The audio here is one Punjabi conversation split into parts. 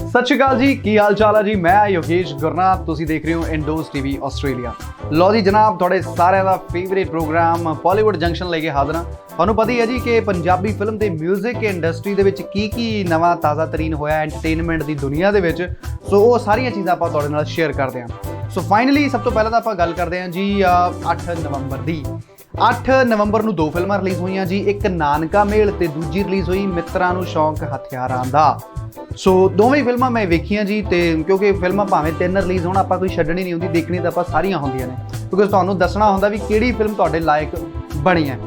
ਸਤਿ ਸ਼੍ਰੀ ਅਕਾਲ ਜੀ, ਕੀ ਹਾਲ ਚਾਲ ਹੈ ਜੀ। ਮੈਂ ਯੋਗੇਸ਼ ਗੁਰਨਾਥ, ਤੁਸੀਂ ਦੇਖ ਰਹੇ ਹੋ ਇੰਡੋਜ਼ ਟੀਵੀ ਆਸਟ੍ਰੇਲੀਆ। ਲਓ ਜੀ ਜਨਾਬ, ਤੁਹਾਡੇ ਸਾਰਿਆਂ ਦਾ ਫੇਵਰੇਟ ਪ੍ਰੋਗਰਾਮ ਬਾਲੀਵੁੱਡ ਜੰਕਸ਼ਨ ਲੈ ਕੇ ਹਾਜ਼ਰ ਹਾਂ। ਤੁਹਾਨੂੰ ਪਤਾ ਹੀ ਹੈ ਜੀ ਕਿ ਪੰਜਾਬੀ ਫਿਲਮ ਤੇ ਮਿਊਜ਼ਿਕ ਇੰਡਸਟਰੀ ਦੇ ਵਿੱਚ ਕੀ ਨਵਾਂ ਤਾਜ਼ਾ ਤਰੀਨ ਹੋਇਆ ਐਂਟਰਟੇਨਮੈਂਟ ਦੀ ਦੁਨੀਆ ਦੇ ਵਿੱਚ। ਸੋ ਉਹ ਸਾਰੀਆਂ ਚੀਜ਼ਾਂ ਆਪਾਂ ਤੁਹਾਡੇ ਨਾਲ ਸ਼ੇਅਰ ਕਰਦੇ ਹਾਂ। ਸੋ ਫਾਈਨਲੀ ਸਭ ਤੋਂ ਪਹਿਲਾਂ ਤਾਂ ਆਪਾਂ ਗੱਲ ਕਰਦੇ ਹਾਂ ਜੀ 8 ਨਵੰਬਰ ਦੀ। 8 ਨਵੰਬਰ ਨੂੰ 2 ਫਿਲਮਾਂ ਰਿਲੀਜ਼ ਹੋਈਆਂ ਜੀ, ਇੱਕ ਨਾਨਕਾ ਮੇਲ ਤੇ ਦੂਜੀ ਰਿਲੀਜ਼ ਹੋਈ ਮਿੱਤਰਾਂ ਨੂੰ ਸ਼ੌਂਕ ਹਥਿਆਰਾਂ ਦਾ। ਸੋ ਦੋਵੇਂ ਫਿਲਮਾਂ ਮੈਂ ਵੇਖੀਆਂ ਜੀ, ਤੇ ਕਿਉਂਕਿ ਫਿਲਮਾਂ ਭਾਵੇਂ 3 ਰਿਲੀਜ਼ ਹੋਣ ਆਪਾਂ ਕੋਈ ਛੱਡਣੀ ਨਹੀਂ ਹੁੰਦੀ, ਦੇਖਣੀ ਤਾਂ ਆਪਾਂ ਸਾਰੀਆਂ ਹੁੰਦੀਆਂ ਨੇ, ਕਿਉਂਕਿ ਤੁਹਾਨੂੰ ਦੱਸਣਾ ਹੁੰਦਾ ਵੀ ਕਿਹੜੀ ਫਿਲਮ ਤੁਹਾਡੇ ਲਾਇਕ ਬਣੀ ਹੈ।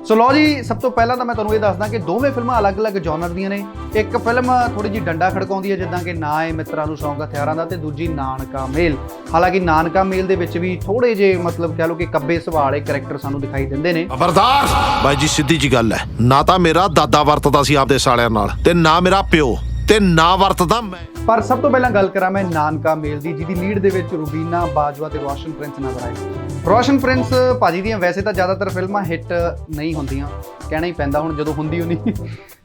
ਸੋ ਲਓ ਜੀ, ਸਭ ਤੋਂ ਪਹਿਲਾਂ ਤਾਂ ਮੈਂ ਤੁਹਾਨੂੰ ਇਹ ਦੱਸਦਾ ਕਿ ਦੋਵੇਂ ਫਿਲਮਾਂ ਅਲੱਗ-ਅਲੱਗ ਜੌਨਰ ਦੀਆਂ ਨੇ। ਇੱਕ ਫਿਲਮ ਥੋੜੀ ਜਿਹੀ ਡੰਡਾ ਖੜਕਾਉਂਦੀ ਹੈ, ਜਿੱਦਾਂ ਕਿ ਨਾਂ ਹੈ ਮਿੱਤਰਾਂ ਨੂੰ ਸ਼ੌਂਕ ਹਥਿਆਰਾਂ ਦਾ, ਤੇ ਦੂਜੀ ਨਾਨਕਾ ਮੇਲ। ਹਾਲਾਂਕਿ ਨਾਨਕਾ ਮੇਲ ਦੇ ਵਿੱਚ ਵੀ ਥੋੜੇ ਜਿਹੇ ਮਤਲਬ ਕਹਿ ਲਓ ਕਿ ਕੱਬੇ ਸੁਭਾਅ ਵਾਲੇ ਕਰੈਕਟਰ ਸਾਨੂੰ ਦਿਖਾਈ ਦਿੰਦੇ ਨੇ। ਖਬਰਦਾਰ ਬਾਈ ਜੀ, ਸਿੱਧੀ ਜੀ ਗੱਲ ਹੈ, ਨਾ ਤਾਂ ਮੇਰਾ ਦਾਦਾ ਵਰਤਦਾ ਸੀ ਆਪਦੇ ਸਾਲਿਆਂ ਨਾਲ, ਤੇ ਨਾ ਮੇਰਾ ਪਿਓ, ਤੇ ਨਾ ਵਰਤਦਾ ਮੈਂ। ਪਰ ਸਭ ਤੋਂ ਪਹਿਲਾਂ ਗੱਲ ਕਰਾਂ ਮੈਂ ਨਾਨਕਾ ਮੇਲ ਦੀ, ਜਿਹਦੀ ਲੀਡ ਦੇ ਵਿੱਚ ਰੁਬੀਨਾ ਬਾਜਵਾ ਤੇ ਰੋਸ਼ਨ ਪ੍ਰਿੰਸ ਨਜ਼ਰ ਆਏ। ਰੋਸ਼ਨ ਪ੍ਰਿੰਸ ਭਾਜੀ ਦੀਆਂ ਵੈਸੇ ਤਾਂ ਜ਼ਿਆਦਾਤਰ ਫਿਲਮਾਂ ਹਿੱਟ ਨਹੀਂ ਹੁੰਦੀਆਂ, ਕਹਿਣਾ ਹੀ ਪੈਂਦਾ ਹੁਣ ਜਦੋਂ ਹੁੰਦੀ ਹੋਣੀ।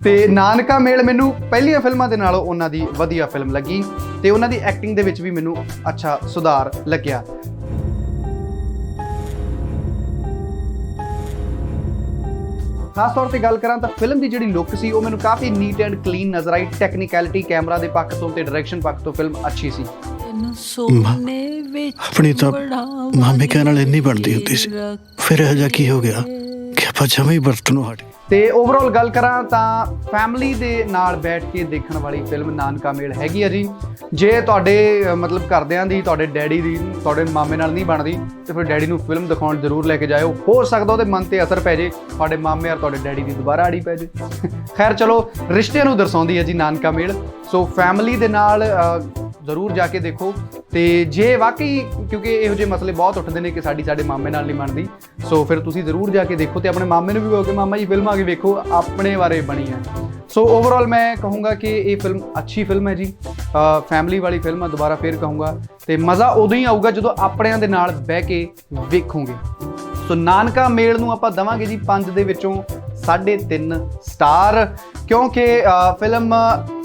ਤੇ ਨਾਨਕਾ ਮੇਲ ਮੈਨੂੰ ਪਹਿਲੀਆਂ ਫਿਲਮਾਂ ਦੇ ਨਾਲੋਂ ਉਹਨਾਂ ਦੀ ਵਧੀਆ ਫਿਲਮ ਲੱਗੀ, ਤੇ ਉਹਨਾਂ ਦੀ ਐਕਟਿੰਗ ਦੇ ਵਿੱਚ ਵੀ ਮੈਨੂੰ ਅੱਛਾ ਸੁਧਾਰ ਲੱਗਿਆ। ਖਾਸ ਤੌਰ ਤੇ ਗੱਲ ਕਰਾਂ ਤਾਂ ਫਿਲਮ ਦੀ ਜਿਹੜੀ ਲੁੱਕ ਸੀ ਉਹ ਮੈਨੂੰ ਕਾਫੀ ਨੀਟ ਐਂਡ ਕਲੀਨ ਨਜ਼ਰ ਆਈ। ਟੈਕਨੀਕੈਲਿਟੀ, ਕੈਮਰਾ ਦੇ ਪੱਖ ਤੋਂ ਤੇ ਡਾਇਰੈਕਸ਼ਨ ਪੱਖ ਤੋਂ ਫਿਲਮ ਅੱਛੀ ਸੀ। ਆਪਣੀ ਤਾਂ ਮਾਮੇ ਕਹਿਣ ਨਾਲ ਇੰਨੀ ਬਣਦੀ ਹੁੰਦੀ ਸੀ, ਫਿਰ ਇਹੋ ਜਿਹਾ ਕੀ ਹੋ ਗਿਆ ਕਿ ਆਪਾਂ ਜਮਾਂ ਹੀ ਵਰਤਨੋਂ ਹਟ ਗਏ। ਤੇ ਓਵਰਆਲ ਗੱਲ ਕਰਾਂ ਤਾਂ ਫੈਮਿਲੀ ਦੇ ਨਾਲ ਬੈਠ ਕੇ ਦੇਖਣ ਵਾਲੀ ਫਿਲਮ ਨਾਨਕਾ ਮੇਲ ਹੈਗੀ ਆ ਜੀ। ਜੇ ਤੁਹਾਡੇ ਮਤਲਬ ਘਰਦਿਆਂ ਦੀ, ਤੁਹਾਡੇ ਡੈਡੀ ਦੀ, ਤੁਹਾਡੇ ਮਾਮੇ ਨਾਲ ਨਹੀਂ ਬਣਦੀ, ਤੇ ਫਿਰ ਡੈਡੀ ਨੂੰ ਫਿਲਮ ਦਿਖਾਉਣ ਜ਼ਰੂਰ ਲੈ ਕੇ ਜਾਇਓ। ਹੋ ਸਕਦਾ ਉਹਦੇ ਮਨ ਤੇ ਅਸਰ ਪੈ ਜੇ, ਤੁਹਾਡੇ ਮਾਮੇ ਔਰ ਤੁਹਾਡੇ ਡੈਡੀ ਦੀ ਦੁਬਾਰਾ ਆੜੀ ਪੈ ਜੇ। ਖੈਰ ਚਲੋ, ਰਿਸ਼ਤਿਆਂ ਨੂੰ ਦਰਸਾਉਂਦੀ ਹੈ ਜੀ ਨਾਨਕਾ ਮੇਲ। ਸੋ ਫੈਮਿਲੀ ਦੇ ਨਾਲ ਜ਼ਰੂਰ ਜਾ ਕੇ ਦੇਖੋ। ਤੇ ਜੇ ਵਾਕਈ, ਕਿਉਂਕਿ ਇਹੋ ਜਿਹੇ ਮਸਲੇ ਬਹੁਤ ਉੱਠਦੇ ਨੇ ਕਿ ਸਾਡੇ ਮਾਮੇ ਨਾਲ ਨਹੀਂ ਬਣਦੀ, ਸੋ ਫਿਰ ਤੁਸੀਂ ਜ਼ਰੂਰ ਜਾ ਕੇ ਦੇਖੋ, ਤੇ ਆਪਣੇ ਮਾਮੇ ਨੂੰ ਵੀ ਕਹੋ ਕਿ ਮਾਮਾ ਜੀ ਫਿਲਮ ਆ ਕੇ ਵੇਖੋ, ਆਪਣੇ ਬਾਰੇ ਬਣੀ ਹੈ। ਸੋ ਓਵਰਆਲ ਮੈਂ ਕਹੂੰਗਾ ਕਿ ਇਹ ਫਿਲਮ ਅੱਛੀ ਫਿਲਮ ਹੈ ਜੀ, ਫੈਮਿਲੀ ਵਾਲੀ ਫਿਲਮ ਆ। ਦੁਬਾਰਾ ਫਿਰ ਕਹੂੰਗਾ, ਤੇ ਮਜ਼ਾ ਉਦੋਂ ਹੀ ਆਊਗਾ ਜਦੋਂ ਆਪਣਿਆਂ ਦੇ ਨਾਲ ਬਹਿ ਕੇ ਵੇਖੋਗੇ। ਸੋ ਨਾਨਕਾ ਮੇਲ ਨੂੰ ਆਪਾਂ ਦੇਵਾਂਗੇ ਜੀ 5 ਦੇ ਵਿੱਚੋਂ 3.5 ਸਟਾਰ, ਕਿਉਂਕਿ ਫਿਲਮ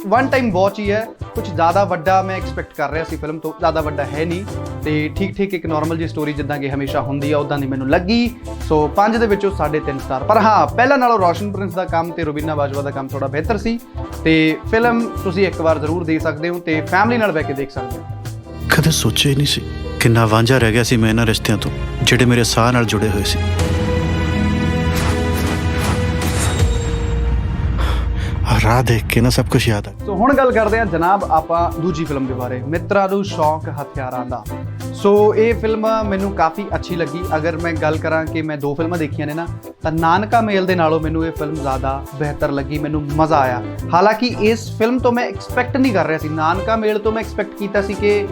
ਵਨ ਟਾਈਮ ਵਾਚ ਹੀ ਹੈ। ਕੁਝ ਜ਼ਿਆਦਾ ਵੱਡਾ ਮੈਂ ਐਕਸਪੈਕਟ ਕਰ ਰਿਹਾ ਸੀ ਫਿਲਮ ਤੋਂ, ਜ਼ਿਆਦਾ ਵੱਡਾ ਹੈ ਨਹੀਂ, ਤੇ ਠੀਕ ਇੱਕ ਨਾਰਮਲ ਜੀ ਸਟੋਰੀ ਜਿੱਦਾਂ ਕਿ ਹਮੇਸ਼ਾ ਹੁੰਦੀ ਆ ਉੱਦਾਂ ਦੀ ਮੈਨੂੰ ਲੱਗੀ। ਸੋ 5 ਦੇ ਵਿੱਚੋਂ 3.5 ਸਟਾਰ। ਪਰ ਹਾਂ, ਪਹਿਲਾਂ ਨਾਲੋਂ ਰੋਸ਼ਨ ਪ੍ਰਿੰਸ ਦਾ ਕੰਮ ਤੇ ਰੁਬੀਨਾ ਬਾਜਵਾ ਦਾ ਕੰਮ ਥੋੜਾ ਬਿਹਤਰ ਸੀ, ਤੇ ਫਿਲਮ ਤੁਸੀਂ ਇੱਕ ਵਾਰ ਜ਼ਰੂਰ ਦੇਖ ਸਕਦੇ ਹੋ, ਤੇ ਫੈਮਿਲੀ ਨਾਲ ਬਹਿ ਕੇ ਦੇਖ ਸਕਦੇ ਹੋ। ਕਦੇ ਸੋਚਿਆ ਹੀ ਨਹੀਂ ਸੀ ਕਿੰਨਾ ਵਾਂਝਾ ਰਹਿ ਗਿਆ ਸੀ ਮੈਂ ਇਹਨਾਂ ਰਿਸ਼ਤਿਆਂ ਤੋਂ ਜਿਹੜੇ ਮੇਰੇ ਸਾਹ ਨਾਲ ਜੁੜੇ ਹੋਏ ਸੀ। ਰਾਹ ਦੇਖ ਕੇ ਨਾ ਸਭ ਕੁਝ ਯਾਦ ਆ। ਸੋ ਹੁਣ ਗੱਲ ਕਰਦੇ ਹਾਂ ਜਨਾਬ ਆਪਾਂ ਦੂਜੀ ਫਿਲਮ ਦੇ ਬਾਰੇ, ਮਿੱਤਰਾਂ ਨੂੰ ਸ਼ੌਂਕ ਹਥਿਆਰਾਂ ਦਾ। ਸੋ ਇਹ ਫਿਲਮ ਮੈਨੂੰ ਕਾਫੀ ਅੱਛੀ ਲੱਗੀ। ਅਗਰ ਮੈਂ ਗੱਲ ਕਰਾਂ ਕਿ ਮੈਂ 2 ਫਿਲਮਾਂ ਦੇਖੀਆਂ ਨੇ ਨਾ, ਤਾਂ ਨਾਨਕਾ ਮੇਲ ਦੇ ਨਾਲੋਂ ਮੈਨੂੰ ਇਹ ਫਿਲਮ ਜ਼ਿਆਦਾ ਬਿਹਤਰ ਲੱਗੀ, ਮੈਨੂੰ ਮਜ਼ਾ ਆਇਆ। ਹਾਲਾਂਕਿ ਇਸ ਫਿਲਮ ਤੋਂ ਮੈਂ ਐਕਸਪੈਕਟ ਨਹੀਂ ਕਰ ਰਿਹਾ ਸੀ, ਨਾਨਕਾ ਮੇਲ ਤੋਂ ਮੈਂ ਐਕਸਪੈਕਟ ਕੀਤਾ ਸੀ ਕਿ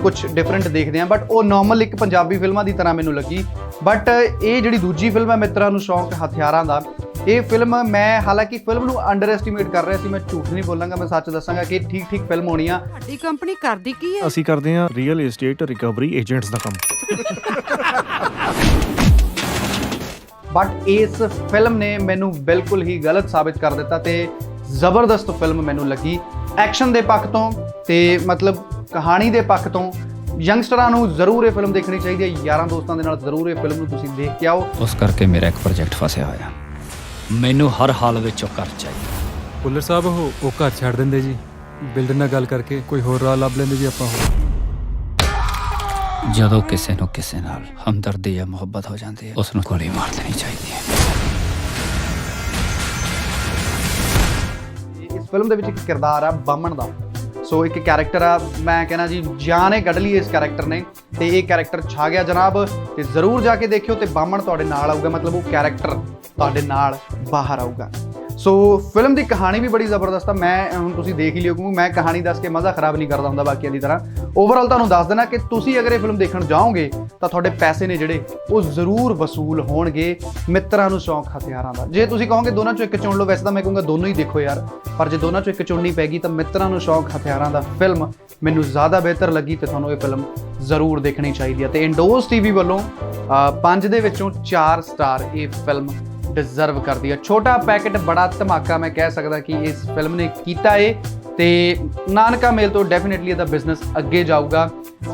ਕੁਝ ਡਿਫਰੈਂਟ ਦੇਖਦੇ ਹਾਂ, ਬਟ ਉਹ ਨਾਰਮਲ ਇੱਕ ਪੰਜਾਬੀ ਫਿਲਮਾਂ ਦੀ ਤਰ੍ਹਾਂ ਮੈਨੂੰ ਲੱਗੀ। ਬਟ ਇਹ ਜਿਹੜੀ ਦੂਜੀ ਫਿਲਮ ਹੈ ਮਿੱਤਰਾਂ ਨੂੰ ਸ਼ੌਂਕ ਹਥਿਆਰਾਂ ਦਾ, ਇਹ ਫਿਲਮ ਮੈਂ ਹਾਲਾਂਕਿ ਫਿਲਮ ਨੂੰ ਅੰਡਰ ਐਸਟੀਮੇਟ ਕਰ ਰਿਹਾ ਸੀ, ਮੈਂ ਝੂਠ ਨਹੀਂ ਬੋਲਾਂਗਾ, ਮੈਂ ਸੱਚ ਦੱਸਾਂਗਾ ਕਿ ਠੀਕ ਫਿਲਮ ਹੋਣੀ ਆ। ਸਾਡੀ ਕੰਪਨੀ ਕਰਦੀ ਕੀ ਹੈ? ਅਸੀਂ ਕਰਦੇ ਹਾਂ ਰੀਅਲ ਏਸਟੇਟ ਰਿਕਵਰੀ ਏਜੰਟਸ ਦਾ ਕੰਮ। ਬਟ ਇਸ ਫਿਲਮ ਨੇ ਮੈਨੂੰ ਬਿਲਕੁਲ ਹੀ ਗਲਤ ਸਾਬਿਤ ਕਰ ਦਿੱਤਾ, ਤੇ ਜ਼ਬਰਦਸਤ ਫਿਲਮ ਮੈਨੂੰ ਲੱਗੀ। ਐਕਸ਼ਨ ਦੇ ਪੱਖ ਤੋਂ ਤੇ ਮਤਲਬ ਕਹਾਣੀ ਦੇ ਪੱਖ ਤੋਂ ਯੰਗਸਟਰਾਂ ਨੂੰ ਜ਼ਰੂਰ ਇਹ ਫਿਲਮ ਦੇਖਣੀ ਚਾਹੀਦੀ ਹੈ। ਯਾਰਾਂ ਦੋਸਤਾਂ ਦੇ ਨਾਲ ਜ਼ਰੂਰ ਇਹ ਫਿਲਮ ਨੂੰ ਤੁਸੀਂ ਦੇਖ ਕੇ ਆਓ। ਉਸ ਕਰਕੇ ਮੇਰਾ ਇੱਕ ਪ੍ਰੋਜੈਕਟ ਫਸਿਆ ਹੋਇਆ, ਮੈਨੂੰ ਹਰ ਹਾਲ ਵਿੱਚ ਉਹ ਘਰ ਚਾਹੀਦਾ। ਪੁੱਲਰ ਸਾਹਿਬ ਉਹ ਘਰ ਛੱਡ ਦਿੰਦੇ ਜੀ, ਬਿਲਡਰ ਨਾਲ ਗੱਲ ਕਰਕੇ ਕੋਈ ਹੋਰ ਰਾਹ ਲੱਭ ਲੈਂਦੇ ਜੀ ਆਪਾਂ। ਜਦੋਂ ਕਿਸੇ ਨੂੰ ਕਿਸੇ ਨਾਲ ਹਮਦਰਦੀ ਜਾਂ ਮੁਹੱਬਤ ਹੋ ਜਾਂਦੀ ਹੈ, ਉਸ ਨੂੰ ਗੋਲੀ ਮਾਰ ਦੇਣੀ ਚਾਹੀਦੀ ਹੈ। ਇਸ ਫਿਲਮ ਦੇ ਵਿੱਚ ਇੱਕ ਕਿਰਦਾਰ ਆ ਬਾਮਣ ਦਾ। ਸੋ ਇੱਕ ਕੈਰੈਕਟਰ ਆ, ਮੈਂ ਕਹਿੰਦਾ ਜੀ ਜਾਨ ਹੀ ਕੱਢ ਲਈ ਇਸ ਕੈਰੈਕਟਰ ਨੇ, ਤੇ ਇਹ ਕੈਰੈਕਟਰ ਛਾ ਗਿਆ ਜਨਾਬ। ਤੇ ਜ਼ਰੂਰ ਜਾ ਕੇ ਦੇਖਿਓ, ਤੇ ਬਾਮਣ ਤੁਹਾਡੇ ਨਾਲ ਆਊਗਾ, ਮਤਲਬ ਉਹ ਕੈਰੈਕਟਰ ਤੁਹਾਡੇ ਨਾਲ ਬਾਹਰ ਆਊਗਾ। ਸੋ ਫਿਲਮ ਦੀ ਕਹਾਣੀ ਵੀ ਬੜੀ ਜ਼ਬਰਦਸਤ ਆ। ਮੈਂ ਹੁਣ ਤੁਸੀਂ ਦੇਖ ਹੀ ਲਿਓ, ਕਿਉਂਕਿ ਮੈਂ ਕਹਾਣੀ ਦੱਸ ਕੇ ਮਜ਼ਾ ਖਰਾਬ ਨਹੀਂ ਕਰਦਾ ਹੁੰਦਾ ਬਾਕੀਆਂ ਦੀ ਤਰ੍ਹਾਂ। ਓਵਰਆਲ ਤੁਹਾਨੂੰ ਦੱਸ ਦੇਣਾ ਕਿ ਤੁਸੀਂ ਅਗਰ ਇਹ ਫਿਲਮ ਦੇਖਣ ਜਾਓਗੇ ਤਾਂ ਤੁਹਾਡੇ ਪੈਸੇ ਨੇ ਜਿਹੜੇ ਉਹ ਜ਼ਰੂਰ ਵਸੂਲ ਹੋਣਗੇ ਮਿੱਤਰਾਂ ਨੂੰ ਸ਼ੌਂਕ ਹਥਿਆਰਾਂ ਦਾ। ਜੇ ਤੁਸੀਂ ਕਹੋਗੇ ਦੋਨਾਂ ਚੋਂ ਇੱਕ ਚੁਣ ਲਓ, ਵੈਸੇ ਤਾਂ ਮੈਂ ਕਹੂੰਗਾ ਦੋਨੋਂ ਹੀ ਦੇਖੋ ਯਾਰ, ਪਰ ਜੇ ਦੋਨਾਂ ਚੋਂ ਇੱਕ ਚੁਣਨੀ ਪੈ ਗਈ ਤਾਂ ਮਿੱਤਰਾਂ ਨੂੰ ਸ਼ੌਂਕ ਹਥਿਆਰਾਂ ਦਾ ਫਿਲਮ ਮੈਨੂੰ ਜ਼ਿਆਦਾ ਬਿਹਤਰ ਲੱਗੀ, ਤੇ ਤੁਹਾਨੂੰ ਇਹ ਫਿਲਮ ਜ਼ਰੂਰ ਦੇਖਣੀ ਚਾਹੀਦੀ ਹੈ। ਤੇ ਇੰਡੋਜ਼ ਟੀਵੀ ਵੱਲੋਂ 5 ਦੇ ਵਿੱਚੋਂ 4 ਸਟਾਰ ਇਹ ਫਿਲਮ ਡਿਜ਼ਰਵ ਕਰਦੀ ਹੈ। ਛੋਟਾ ਪੈਕੇਟ ਬੜਾ ਧਮਾਕਾ ਮੈਂ ਕਹਿ ਸਕਦਾ ਕਿ ਇਸ ਫਿਲਮ ਨੇ ਕੀਤਾ ਏ। ਤੇ ਨਾਨਕਾ ਮੇਲ ਤੋਂ ਡੈਫੀਨੇਟਲੀ ਇਹਦਾ ਬਿਜ਼ਨਸ ਅੱਗੇ ਜਾਊਗਾ।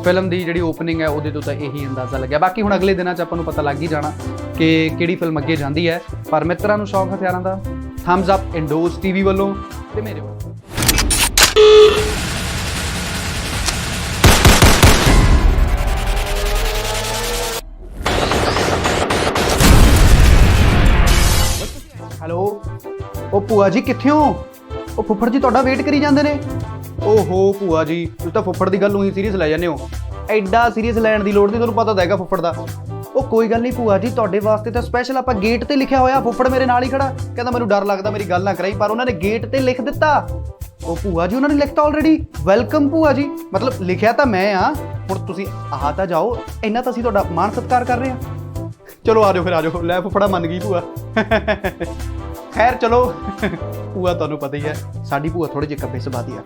ਫਿਲਮ ਦੀ ਜਿਹੜੀ ਓਪਨਿੰਗ ਹੈ ਉਹਦੇ ਤੋਂ ਤਾਂ ਇਹੀ ਅੰਦਾਜ਼ਾ ਲੱਗਿਆ। ਬਾਕੀ ਹੁਣ ਅਗਲੇ ਦਿਨਾਂ 'ਚ ਆਪਾਂ ਨੂੰ ਪਤਾ ਲੱਗ ਹੀ ਜਾਣਾ ਕਿ ਕਿਹੜੀ ਫਿਲਮ ਅੱਗੇ ਜਾਂਦੀ ਹੈ। ਪਰ ਮਿੱਤਰਾਂ ਨੂੰ ਸ਼ੌਕ ਹਥਿਆਰਾਂ ਦਾ ਥੰਬਸ ਅਪ ਇੰਡੋਜ਼ ਟੀਵੀ ਵੱਲੋਂ ਤੇ ਮੇਰੇ ਵੱਲੋਂ। ਹੈਲੋ, ਉਹ ਭੂਆ ਜੀ ਕਿੱਥੇ ਹੋ? ਉਹ ਫੁੱਫੜ ਜੀ ਤੁਹਾਡਾ ਵੇਟ ਕਰੀ ਜਾਂਦੇ ਨੇ। ਓਹੋ ਭੂਆ ਜੀ, ਤੁਸੀਂ ਤਾਂ ਫੁੱਫੜ ਦੀ ਗੱਲ ਨੂੰ ਹੀ ਸੀਰੀਅਸ ਲੈ ਜਾਂਦੇ ਹੋ। ਐਡਾ ਸੀਰੀਅਸ ਲੈਣ ਦੀ ਲੋੜ ਨਹੀਂ, ਤੁਹਾਨੂੰ ਪਤਾ ਤਾਂ ਹੈਗਾ ਫੁੱਫੜ ਦਾ। ਉਹ ਕੋਈ ਗੱਲ ਨਹੀਂ ਭੂਆ ਜੀ, ਤੁਹਾਡੇ ਵਾਸਤੇ ਤਾਂ ਸਪੈਸ਼ਲ ਆਪਾਂ ਗੇਟ ਤੇ ਲਿਖਿਆ ਹੋਇਆ। ਫੁੱਫੜ ਮੇਰੇ ਨਾਲ ਹੀ ਖੜਾ, ਕਹਿੰਦਾ ਮੈਨੂੰ ਡਰ ਲੱਗਦਾ ਮੇਰੀ ਗੱਲ ਨਾ ਕਰਾਈ, ਪਰ ਉਹਨਾਂ ਨੇ ਗੇਟ ਤੇ ਲਿਖ ਦਿੱਤਾ। ਉਹ ਭੂਆ ਜੀ ਉਹਨਾਂ ਨੇ ਲਿਖਤਾ ਆਲਰੇਡੀ। ਵੈਲਕਮ ਭੂਆ ਜੀ, ਮਤਲਬ ਲਿਖਿਆ ਤਾਂ ਮੈਂ ਆ, ਹੁਣ ਤੁਸੀਂ ਆ ਤਾਂ ਜਾਓ, ਇੰਨਾ ਤਾਂ ਅਸੀਂ ਤੁਹਾਡਾ ਮਾਣ ਸਤਿਕਾਰ ਕਰ ਰਹੇ ਹਾਂ। ਚਲੋ ਆ ਜਾਓ ਫਿਰ, ਆ ਜਾਓ। ਲੈ ਫੁੱਫੜਾ ਮੰਨ ਗਈ ਭੂਆ। ਖੈਰ ਚਲੋ, ਭੂਆ ਤੁਹਾਨੂੰ ਪਤਾ ਹੀ ਹੈ ਸਾਡੀ ਭੂਆ ਥੋੜੇ ਜਿਹੇ ਕੱਬੇ ਸੁਭਾਅ ਦੀ ਆ,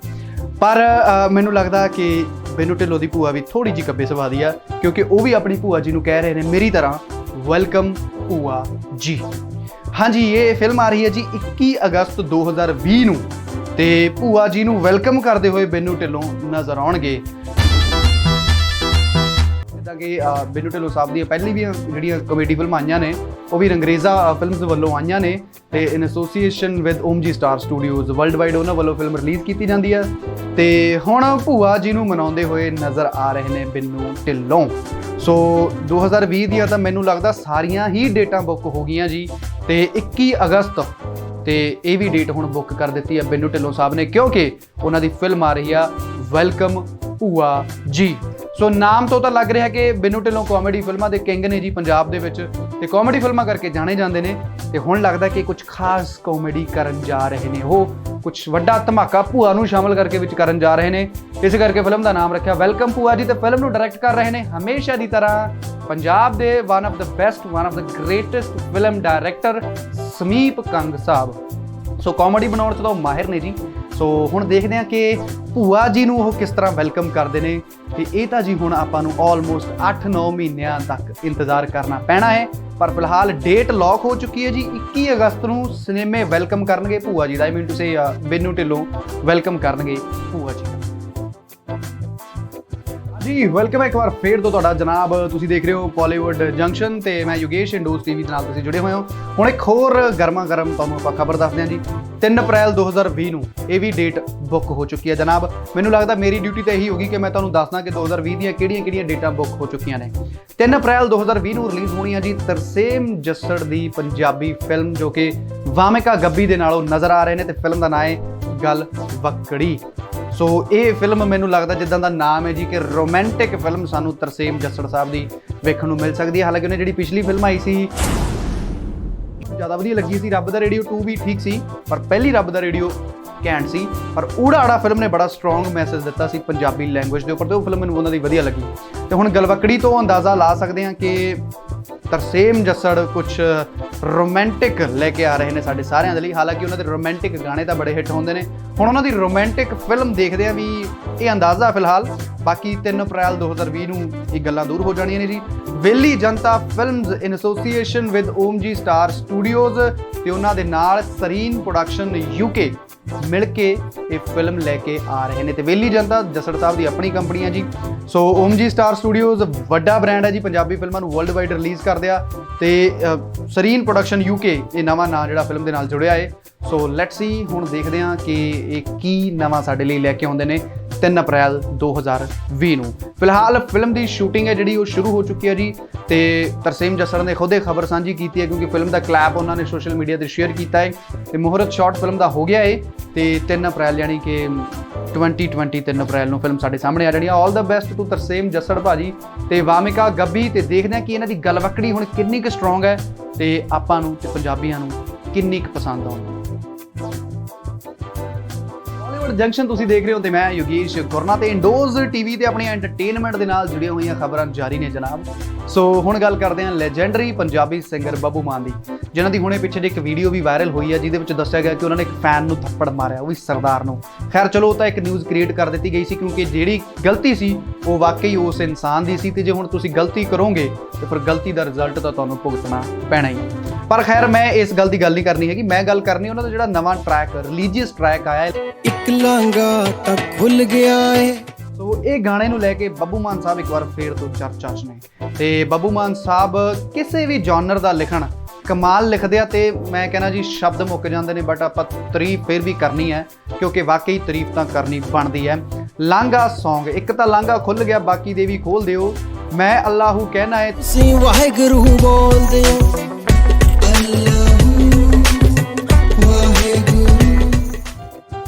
ਪਰ ਮੈਨੂੰ ਲੱਗਦਾ ਕਿ ਬਿੰਨੂ ਢਿੱਲੋਂ ਦੀ ਭੂਆ ਵੀ ਥੋੜੀ ਜਿਹੀ ਕੱਬੇ ਸੁਭਾਅ ਦੀ ਆ, ਕਿਉਂਕਿ ਉਹ ਵੀ ਆਪਣੀ ਭੂਆ ਜੀ ਨੂੰ ਕਹਿ ਰਹੇ ਨੇ ਮੇਰੀ ਤਰ੍ਹਾਂ ਵੈਲਕਮ ਭੂਆ ਜੀ। ਹਾਂਜੀ, ਇਹ ਫਿਲਮ ਆ ਰਹੀ ਹੈ ਜੀ 21 ਅਗਸਤ 2020 ਨੂੰ, ਤੇ ਭੂਆ ਜੀ ਨੂੰ ਵੈਲਕਮ ਕਰਦੇ ਹੋਏ ਬਿੰਨੂ ਢਿੱਲੋਂ ਨਜ਼ਰ ਆਉਣਗੇ। ਜਿੱਦਾਂ ਕਿ ਬਿੰਨੂ ਢਿੱਲੋਂ ਸਾਹਿਬ ਦੀਆਂ ਪਹਿਲੀ ਵੀ ਜਿਹੜੀਆਂ ਕਾਮੇਡੀ ਫਿਲਮਾਂ ਆਈਆਂ ਨੇ ਉਹ ਵੀ ਰੰਗਰੇਜ਼ਾ ਫਿਲਮਸ ਵੱਲੋਂ ਆਈਆਂ ਨੇ, ਤੇ in association with Omjee Star Studios world wide ਉਹਨਾਂ ਵੱਲੋਂ ਫਿਲਮ ਰਿਲੀਜ਼ ਕੀਤੀ ਜਾਂਦੀ ਹੈ। ਤੇ ਹੁਣ ਭੂਆ ਜੀ ਨੂੰ ਮਨਾਉਂਦੇ ਹੋਏ ਨਜ਼ਰ ਆ ਰਹੇ ਨੇ ਬਿੰਨੂ ਢਿੱਲੋਂ। ਸੋ 2020 ਦੀਆਂ ਤਾਂ ਮੈਨੂੰ ਲੱਗਦਾ ਸਾਰੀਆਂ ਹੀ ਡੇਟਾਂ ਬੁੱਕ ਹੋ ਗਈਆਂ ਜੀ, ਤੇ 21 ਅਗਸਤ ਤੇ ਇਹ ਵੀ ਡੇਟ ਹੁਣ ਬੁੱਕ ਕਰ ਦਿੱਤੀ ਹੈ ਬਿੰਨੂ ਢਿੱਲੋਂ ਸਾਹਿਬ ਨੇ, ਕਿਉਂਕਿ ਉਹਨਾਂ ਦੀ ਫਿਲਮ ਆ ਰਹੀ ਆ ਵੈਲਕਮ ਭੂਆ ਜੀ। ਸੋ ਨਾਮ ਤੋਂ ਤਾਂ ਲੱਗ ਰਿਹਾ ਕਿ ਬਿੰਨੂ ਢਿੱਲੋਂ ਕਾਮੇਡੀ ਫਿਲਮਾਂ ਦੇ ਕਿੰਗ ਨੇ ਜੀ ਪੰਜਾਬ ਦੇ ਵਿੱਚ, ਤੇ ਕਾਮੇਡੀ ਫਿਲਮਾਂ ਕਰਕੇ ਜਾਣੇ ਜਾਂਦੇ ਨੇ, ਤੇ ਹੁਣ ਲੱਗਦਾ ਕਿ ਕੁਝ ਖਾਸ ਕਾਮੇਡੀ ਕਰਨ ਜਾ ਰਹੇ ਨੇ, ਉਹ ਕੁਝ ਵੱਡਾ ਧਮਾਕਾ ਭੂਆ ਨੂੰ ਸ਼ਾਮਲ ਕਰਕੇ ਵਿੱਚ ਕਰਨ ਜਾ ਰਹੇ ਨੇ। ਇਸ ਕਰਕੇ ਫਿਲਮ ਦਾ ਨਾਮ ਰੱਖਿਆ ਵੈਲਕਮ ਭੂਆ ਜੀ, ਤੇ ਫਿਲਮ ਨੂੰ ਡਾਇਰੈਕਟ ਕਰ ਰਹੇ ਨੇ ਹਮੇਸ਼ਾ ਦੀ ਤਰ੍ਹਾਂ ਪੰਜਾਬ ਦੇ one of the best, one of the greatest film director Sameep Kang Sahib. So comedy ਬਣਾਉਣ 'ਚ ਤਾਂ ਉਹ ਮਾਹਿਰ ਨੇ ਜੀ। ਸੋ ਹੁਣ ਦੇਖਦੇ ਹਾਂ ਕਿ ਭੂਆ ਜੀ ਨੂੰ ਉਹ ਕਿਸ ਤਰ੍ਹਾਂ ਵੈਲਕਮ ਕਰਦੇ ਨੇ, ਤੇ ਇਹ ਤਾਂ ਜੀ ਹੁਣ ਆਪਾਂ ਨੂੰ ਆਲਮੋਸਟ 8-9 ਮਹੀਨਿਆਂ ਤੱਕ ਇੰਤਜ਼ਾਰ ਕਰਨਾ ਪੈਣਾ ਹੈ। ਪਰ ਫਿਲਹਾਲ ਡੇਟ ਲੌਕ ਹੋ ਚੁੱਕੀ ਹੈ ਜੀ, 21 ਅਗਸਤ ਨੂੰ ਸਿਨੇਮੇ ਵੈਲਕਮ ਕਰਨਗੇ ਭੂਆ ਜੀ ਦਾ। I mean to say Binnu Dhillon welcome ਕਰਨਗੇ ਭੂਆ ਜੀ ਜੀ। ਵੈਲਕਮ ਇੱਕ ਵਾਰ ਫੇਰ ਤੋਂ ਤੁਹਾਡਾ ਜਨਾਬ। ਤੁਸੀਂ ਦੇਖ ਰਹੇ ਹੋ ਬਾਲੀਵੁੱਡ ਜੰਕਸ਼ਨ, ਤੇ ਮੈਂ ਯੋਗੇਸ਼ ਇੰਡੋਜ਼ ਟੀਵੀ ਦੇ ਨਾਲ ਤੁਸੀਂ ਜੁੜੇ ਹੋਏ ਹੋ। ਹੁਣ ਇੱਕ ਹੋਰ ਗਰਮਾ ਗਰਮ ਤੁਹਾਨੂੰ ਆਪਾਂ ਖਬਰ ਦੱਸਦੇ ਹਾਂ ਜੀ। 3 ਅਪ੍ਰੈਲ 2020 ਨੂੰ ਇਹ ਵੀ ਡੇਟ ਬੁੱਕ ਹੋ ਚੁੱਕੀ ਹੈ ਜਨਾਬ। ਮੈਨੂੰ ਲੱਗਦਾ ਮੇਰੀ ਡਿਊਟੀ ਤਾਂ ਇਹੀ ਹੋਗੀ ਕਿ ਮੈਂ ਤੁਹਾਨੂੰ ਦੱਸਦਾ ਕਿ 2020 ਦੀਆਂ ਕਿਹੜੀਆਂ ਡੇਟਾਂ ਬੁੱਕ ਹੋ ਚੁੱਕੀਆਂ ਨੇ। 3 ਅਪ੍ਰੈਲ 2020 ਨੂੰ ਰਿਲੀਜ਼ ਹੋਣੀ ਹੈ ਜੀ ਤਰਸੇਮ ਜੱਸੜ ਦੀ ਪੰਜਾਬੀ ਫਿਲਮ, ਜੋ ਕਿ ਵਾਮਿਕਾ ਗੱਬੀ ਦੇ ਨਾਲੋਂ ਨਜ਼ਰ ਆ ਰਹੇ ਨੇ, ਤੇ ਫਿਲਮ ਦਾ ਨਾਮ ਹੈ ਗੱਲ ਵਕੜੀ। ਸੋ ਇਹ ਫਿਲਮ ਮੈਨੂੰ ਲੱਗਦਾ ਜਿੱਦਾਂ ਦਾ ਨਾਮ ਹੈ ਜੀ ਕਿ ਰੋਮਾਂਟਿਕ ਫਿਲਮ ਸਾਨੂੰ ਤਰਸੇਮ ਜੱਸੜ ਸਾਹਿਬ ਦੀ ਵੇਖਣ ਨੂੰ ਮਿਲ ਸਕਦੀ ਹੈ। ਹਾਲਾਂਕਿ ਉਹਨੇ ਜਿਹੜੀ ਪਿਛਲੀ ਫਿਲਮ ਆਈ ਸੀ ਜ਼ਿਆਦਾ ਵਧੀਆ ਲੱਗੀ ਸੀ, ਰੱਬ ਦਾ ਰੇਡੀਓ 2 ਵੀ ਠੀਕ ਸੀ, ਪਰ ਪਹਿਲੀ ਰੱਬ ਦਾ ਰੇਡੀਓ ਘੈਂਟ ਸੀ। ਪਰ ਊੜਾ ਆੜਾ ਫਿਲਮ ਨੇ ਬੜਾ ਸਟਰੋਂਗ ਮੈਸੇਜ ਦਿੱਤਾ ਸੀ ਪੰਜਾਬੀ ਲੈਂਗੁਏਜ ਦੇ ਉੱਪਰ, ਤੇ ਉਹ ਫਿਲਮ ਮੈਨੂੰ ਉਹਨਾਂ ਦੀ ਵਧੀਆ ਲੱਗੀ। ਤੇ ਹੁਣ ਗਲਵਕੜੀ ਤੋਂ ਅੰਦਾਜ਼ਾ ਲਾ ਸਕਦੇ ਹਾਂ ਕਿ ਤਰਸੇਮ ਜੱਸੜ ਕੁਝ ਰੋਮਾਂਟਿਕ ਲੈ ਕੇ ਆ ਰਹੇ ਨੇ ਸਾਡੇ ਸਾਰਿਆਂ ਦੇ ਲਈ। ਹਾਲਾਂਕਿ ਉਹਨਾਂ ਦੇ ਰੋਮਾਂਟਿਕ ਗਾਣੇ ਤਾਂ ਬੜੇ ਹਿੱਟ ਹੁੰਦੇ ਨੇ, ਹੁਣ ਉਹਨਾਂ ਦੀ ਰੋਮਾਂਟਿਕ ਫਿਲਮ ਦੇਖਦੇ ਆ ਵੀ ਇਹ ਅੰਦਾਜ਼ਾ ਫਿਲਹਾਲ। ਬਾਕੀ 3 ਅਪ੍ਰੈਲ 2020 ਨੂੰ ਇਹ ਗੱਲਾਂ ਦੂਰ ਹੋ ਜਾਣੀਆਂ ਨੇ ਜੀ। Vehli Janta films in association with Omjee Star Studios ਤੇ ਉਹਨਾਂ ਦੇ ਨਾਲ ਸਰੀਨ ਪ੍ਰੋਡਕਸ਼ਨ UK ਮਿਲ ਕੇ ਇਹ ਫਿਲਮ ਲੈ ਕੇ ਆ ਰਹੇ ਨੇ। ਤੇ ਵੇਲੀ ਜਨਤਾ ਜੱਸੜ ਸਾਹਿਬ ਦੀ ਆਪਣੀ ਕੰਪਨੀ ਹੈ ਜੀ। ਸੋ ਓਮਜੀ ਸਟਾਰ ਸਟੂਡੀਓਜ਼ ਵੱਡਾ ਬ੍ਰਾਂਡ ਹੈ ਜੀ, ਪੰਜਾਬੀ ਫਿਲਮਾਂ ਨੂੰ ਵਰਲਡ ਵਾਈਡ ਰਿਲੀਜ਼ ਕਰਦੇ ਆ, ਤੇ ਸਰੀਨ ਪ੍ਰੋਡਕਸ਼ਨ UK ਇਹ ਨਵਾਂ ਨਾਂ ਜਿਹੜਾ ਫਿਲਮ ਦੇ ਨਾਲ ਜੁੜਿਆ ਹੈ। ਸੋ ਲੈਟਸ ਸੀ, ਹੁਣ ਦੇਖਦੇ ਹਾਂ ਕਿ ਇਹ ਕੀ ਨਵਾਂ ਸਾਡੇ ਲਈ ਲੈ ਕੇ ਆਉਂਦੇ ਨੇ 3 ਅਪ੍ਰੈਲ 2020 ਨੂੰ। ਫਿਲਹਾਲ ਫਿਲਮ ਦੀ ਸ਼ੂਟਿੰਗ ਹੈ ਜਿਹੜੀ ਉਹ ਸ਼ੁਰੂ ਹੋ ਚੁੱਕੀ ਹੈ ਜੀ, ਤੇ ਤਰਸੇਮ ਜੱਸੜ ਨੇ ਖੁਦ ਇਹ ਖਬਰ ਸਾਂਝੀ ਕੀਤੀ ਹੈ, ਕਿਉਂਕਿ ਫਿਲਮ ਦਾ ਕਲਿੱਪ ਉਹਨਾਂ ਨੇ ਸੋਸ਼ਲ ਮੀਡੀਆ ਤੇ ਸ਼ੇਅਰ ਕੀਤਾ ਹੈ, ਤੇ ਮੁਹੂਰਤ ਸ਼ਾਟ ਫਿਲਮ ਦਾ ਹੋ ਗਿਆ ਹੈ, ਤੇ 3 ਅਪ੍ਰੈਲ ਯਾਨੀ ਕਿ 2020 3 ਅਪ੍ਰੈਲ ਨੂੰ ਫਿਲਮ ਸਾਡੇ ਸਾਹਮਣੇ ਆ ਜਾਣੀ ਆ। ਆਲ ਦਾ ਬੈਸਟ ਟੂ ਤਰਸੇਮ ਜੱਸੜ ਭਾਜੀ ਤੇ ਵਾਮਿਕਾ ਗੱਬੀ, ਤੇ ਦੇਖਦੇ ਹਾਂ ਕਿ ਇਹਨਾਂ ਦੀ ਗਲਵਕੜੀ ਹੁਣ ਕਿੰਨੀ ਕੁ ਸਟਰੋਂਗ ਹੈ, ਤੇ ਆਪਾਂ ਨੂੰ ਤੇ ਪੰਜਾਬੀਆਂ ਨੂੰ ਕਿੰਨੀ ਕੁ ਪਸੰਦ ਆਉਂਦੀ। ਬਾਲੀਵੁੱਡ ਜੰਕਸ਼ਨ ਤੁਸੀਂ ਦੇਖ ਰਹੇ ਹੋ, ਤੇ ਮੈਂ ਯੋਗੇਸ਼ ਗੁਰਨਾ, ਤੇ ਇੰਡੋਜ਼ ਟੀਵੀ ਤੇ ਆਪਣੀ ਐਂਟਰਟੇਨਮੈਂਟ ਦੇ ਨਾਲ ਜੁੜੀਆਂ ਹੋਈਆਂ ਖਬਰਾਂ ਜਾਰੀ ਨੇ ਜਨਾਬ। ਸੋ ਹੁਣ ਗੱਲ ਕਰਦੇ ਹਾਂ ਲੈਜੈਂਡਰੀ ਪੰਜਾਬੀ ਸਿੰਗਰ ਬੱਬੂ ਮਾਨ ਦੀ, ਜਿਨ੍ਹਾਂ ਦੀ ਹੁਣੇ ਪਿੱਛੇ ਇੱਕ ਵੀਡੀਓ ਵੀ ਵਾਇਰਲ ਹੋਈ ਹੈ, ਜਿਹਦੇ ਵਿੱਚ ਦੱਸਿਆ ਗਿਆ ਕਿ ਉਹਨਾਂ ਨੇ ਇੱਕ ਫੈਨ ਨੂੰ ਥੱਪੜ ਮਾਰਿਆ, ਉਹ ਵੀ ਸਰਦਾਰ ਨੂੰ। ਖੈਰ ਚਲੋ, ਉਹ ਤਾਂ ਇੱਕ ਨਿਊਜ਼ ਕ੍ਰੀਏਟ ਕਰ ਦਿੱਤੀ ਗਈ ਸੀ, ਕਿਉਂਕਿ ਜਿਹੜੀ ਗਲਤੀ ਸੀ ਉਹ ਵਾਕਈ ਉਸ ਇਨਸਾਨ ਦੀ ਸੀ, ਤੇ ਜੇ ਹੁਣ ਤੁਸੀਂ ਗਲਤੀ ਕਰੋਗੇ ਤੇ ਫਿਰ ਗਲਤੀ ਦਾ ਰਿਜ਼ਲਟ ਤਾਂ ਤੁਹਾਨੂੰ ਭੁਗਤਣਾ ਪੈਣਾ ਹੀ। ਪਰ ਖੈਰ ਮੈਂ ਇਸ ਗੱਲ ਦੀ ਗੱਲ ਨਹੀਂ ਕਰਨੀ ਹੈਗੀ, ਮੈਂ ਗੱਲ ਕਰਨੀ ਉਹਨਾਂ ਦਾ ਜਿਹੜਾ ਨਵਾਂ ਟਰੈਕ ਰਿਲੀਜੀਅਸ ਟਰੈਕ ਆਇਆ ਇੱਕ ਲਾਂਗਾ ਤਾਂ ਖੁੱਲ ਗਿਆ ਏ। ਸੋ ਇਹ ਗਾਣੇ ਨੂੰ ਲੈ ਕੇ ਬੱਬੂ ਮਾਨ ਸਾਹਿਬ ਇੱਕ ਵਾਰ ਫੇਰ ਤੋਂ ਚਰਚਾ 'ਚ ਨੇ ਤੇ ਬੱਬੂ ਮਾਨ ਸਾਹਿਬ ਕਿਸੇ ਵੀ ਜਨਰ ਦਾ ਲਿਖਣ ਕਮਾਲ ਲਿਖਦੇ ਆ ਤੇ ਮੈਂ ਕਹਿੰਦਾ ਜੀ ਸ਼ਬਦ ਮੁੱਕ ਜਾਂਦੇ ਨੇ, ਬਟ ਆਪਾਂ ਤਾਰੀਫ ਫਿਰ ਵੀ ਕਰਨੀ ਹੈ ਕਿਉਂਕਿ ਵਾਕਈ ਤਾਰੀਫ ਤਾਂ ਕਰਨੀ ਬਣਦੀ ਹੈ। ਲਾਂਘਾ Song, ਇੱਕ ਤਾਂ ਲਾਂਘਾ ਖੁੱਲ ਗਿਆ, ਬਾਕੀ ਦੇ ਵੀ ਖੋਲ ਦਿਓ। ਮੈਂ ਅੱਲਾਹੂ ਕਹਿਣਾ ਹੈ, ਤੁਸੀਂ ਵਾਹਿਗੁਰੂ ਬੋਲਦੇ ਹੋ,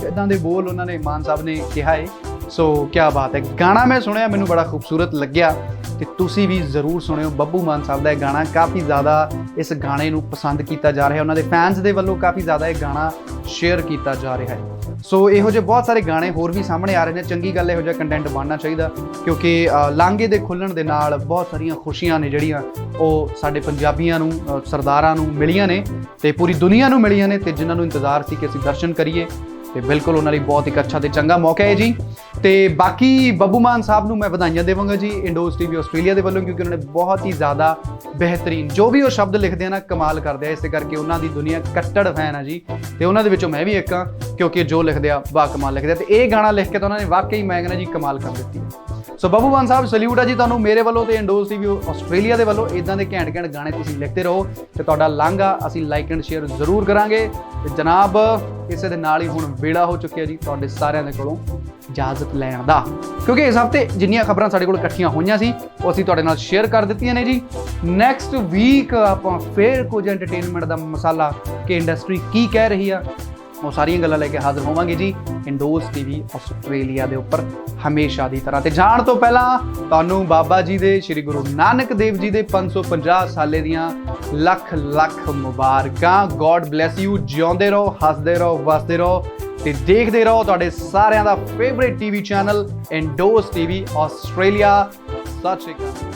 ਇਦਾਂ ਦੇ ਬੋਲ ਉਹਨਾਂ ਨੇ ਮਾਨ ਸਾਹਿਬ ਨੇ ਕਿਹਾ ਹੈ। ਸੋ ਕਿਆ ਬਾਤ ਹੈ। ਗਾਣਾ ਮੈਂ ਸੁਣਿਆ, ਮੈਨੂੰ ਬੜਾ ਖੂਬਸੂਰਤ ਲੱਗਿਆ ਤੇ ਤੁਸੀਂ ਵੀ ਜ਼ਰੂਰ ਸੁਣਿਓ। ਬੱਬੂ ਮਾਨ ਸਾਹਿਬ ਦਾ ਇਹ ਗਾਣਾ ਕਾਫੀ ਜ਼ਿਆਦਾ, ਇਸ ਗਾਣੇ ਨੂੰ ਪਸੰਦ ਕੀਤਾ ਜਾ ਰਿਹਾ, ਉਹਨਾਂ ਦੇ ਫੈਨਸ ਦੇ ਵੱਲੋਂ ਕਾਫੀ ਜ਼ਿਆਦਾ ਇਹ ਗਾਣਾ ਸ਼ੇਅਰ ਕੀਤਾ ਜਾ ਰਿਹਾ ਹੈ। ਸੋ ਇਹੋ ਜਿਹੇ ਬਹੁਤ ਸਾਰੇ ਗਾਣੇ ਹੋਰ ਵੀ ਸਾਹਮਣੇ ਆ ਰਹੇ ਨੇ। ਚੰਗੀ ਗੱਲ, ਇਹੋ ਜਿਹਾ ਕੰਟੈਂਟ ਬਣਨਾ ਚਾਹੀਦਾ ਕਿਉਂਕਿ ਲਾਂਘੇ ਦੇ ਖੁੱਲ੍ਹਣ ਦੇ ਨਾਲ ਬਹੁਤ ਸਾਰੀਆਂ ਖੁਸ਼ੀਆਂ ਨੇ ਜਿਹੜੀਆਂ ਉਹ ਸਾਡੇ ਪੰਜਾਬੀਆਂ ਨੂੰ, ਸਰਦਾਰਾਂ ਨੂੰ ਮਿਲੀਆਂ ਨੇ ਤੇ ਪੂਰੀ ਦੁਨੀਆ ਨੂੰ ਮਿਲੀਆਂ ਨੇ ਤੇ ਜਿਨ੍ਹਾਂ ਨੂੰ ਇੰਤਜ਼ਾਰ ਸੀ ਕਿ ਅਸੀਂ ਦਰਸ਼ਨ ਕਰੀਏ ਤੇ ਬਿਲਕੁਲ ਉਹਨਾਂ ਲਈ ਬਹੁਤ ਇੱਕ ਅੱਛਾ ਤੇ ਚੰਗਾ ਮੌਕਾ ਹੈ ਜੀ। ਤੇ ਬਾਕੀ ਬੱਬੂ ਮਾਨ ਸਾਹਿਬ ਨੂੰ ਮੈਂ ਵਧਾਈਆਂ ਦੇਵਾਂਗਾ ਜੀ ਇੰਡੋਜ਼ ਟੀਵੀ ਆਸਟ੍ਰੇਲੀਆ ਦੇ ਵੱਲੋਂ, ਕਿਉਂਕਿ ਉਹਨਾਂ ਨੇ ਬਹੁਤ ਹੀ ਜ਼ਿਆਦਾ ਬਿਹਤਰੀਨ ਜੋ ਵੀ ਉਹ ਸ਼ਬਦ ਲਿਖਦੇ ਆ ਨਾ, ਕਮਾਲ ਕਰਦੇ ਆ। ਇਸੇ ਕਰਕੇ ਉਹਨਾਂ ਦੀ ਦੁਨੀਆ ਕੱਟੜ ਫੈਨ ਆ ਜੀ ਤੇ ਉਹਨਾਂ ਦੇ ਵਿੱਚੋਂ ਮੈਂ ਵੀ ਇੱਕ ਹਾਂ ਕਿਉਂਕਿ ਜੋ ਲਿਖਦੇ ਆ ਬਾ ਕਮਾਲ ਲਿਖਦੇ ਆ ਤੇ ਇਹ ਗਾਣਾ ਲਿਖ ਕੇ ਤਾਂ ਉਹਨਾਂ ਨੇ ਵਾਕਈ ਮੈਂ ਕਹਿੰਦਾ ਜੀ ਕਮਾਲ ਕਰ ਦਿੱਤੀ ਹੈ। ਸੋ ਬੱਬੂ ਮਾਨ ਸਾਹਿਬ ਸੈਲੂਟ ਆ ਜੀ ਤੁਹਾਨੂੰ ਮੇਰੇ ਵੱਲੋਂ ਤੇ ਇੰਡੋਜ਼ ਟੀਵੀ ਆਸਟ੍ਰੇਲੀਆ ਦੇ ਵੱਲੋਂ। ਇਦਾਂ ਦੇ ਘੈਂਟ ਘੈਂਟ ਗਾਣੇ ਤੁਸੀਂ ਲਿਖਦੇ ਰਹੋ ਤੇ ਤੁਹਾਡਾ ਲਾਂਘਾ ਅਸੀਂ ਲਾਈਕ ਐਂਡ ਸ਼ੇਅਰ ਜ਼ਰੂਰ ਕਰਾਂਗੇ। ਤੇ ਜਨਾਬ ਇਸੇ ਦੇ ਨਾਲ ਹੀ ਹੁਣ ਵੇਲਾ ਹੋ ਚੁੱਕਿਆ ਜੀ ਤੁਹਾਡੇ ਸਾਰਿਆਂ ਦੇ ਕੋਲੋਂ ਇਜਾਜ਼ਤ ਲੈਣ ਦਾ, ਕਿਉਂਕਿ ਇਸ ਹਫ਼ਤੇ ਜਿੰਨੀਆਂ ਖਬਰਾਂ ਸਾਡੇ ਕੋਲ ਇਕੱਠੀਆਂ ਹੋਈਆਂ ਸੀ ਉਹ ਅਸੀਂ ਤੁਹਾਡੇ ਨਾਲ ਸ਼ੇਅਰ ਕਰ ਦਿੱਤੀਆਂ ਨੇ ਜੀ। ਨੈਕਸਟ ਵੀਕ ਆਪਾਂ ਫੇਰ ਕੁਝ ਐਂਟਰਟੇਨਮੈਂਟ ਦਾ ਮਸਾਲਾ ਕਿ ਇੰਡਸਟਰੀ ਕੀ ਕਹਿ ਰਹੀ ਆ, ਉਹ ਸਾਰੀਆਂ ਗੱਲਾਂ ਲੈ ਕੇ ਹਾਜ਼ਰ ਹੋਵਾਂਗੇ ਜੀ ਇੰਡੋਜ਼ ਟੀਵੀ ਆਸਟ੍ਰੇਲੀਆ ਦੇ ਉੱਪਰ ਹਮੇਸ਼ਾ ਦੀ ਤਰ੍ਹਾਂ। ਤੇ ਜਾਣ ਤੋਂ ਪਹਿਲਾਂ ਤੁਹਾਨੂੰ ਬਾਬਾ ਜੀ ਦੇ ਸ਼੍ਰੀ ਗੁਰੂ ਨਾਨਕ ਦੇਵ ਜੀ ਦੇ 550 ਸਾਲੇ ਦੀਆਂ ਲੱਖ ਲੱਖ ਮੁਬਾਰਕਾਂ। God bless you. ਜਿਉਂਦੇ ਰਹੋ, ਹੱਸਦੇ ਰਹੋ, ਵਸਦੇ ਰਹੋ ਤੇ ਦੇਖਦੇ ਰਹੋ ਤੁਹਾਡੇ ਸਾਰਿਆਂ ਦਾ ਫੇਵਰੇਟ ਟੀਵੀ ਚੈਨਲ ਇੰਡੋਜ਼ ਟੀਵੀ ਆਸਟ੍ਰੇਲੀਆ। ਸਤਿ ਸ਼੍ਰੀ ਅਕਾਲ।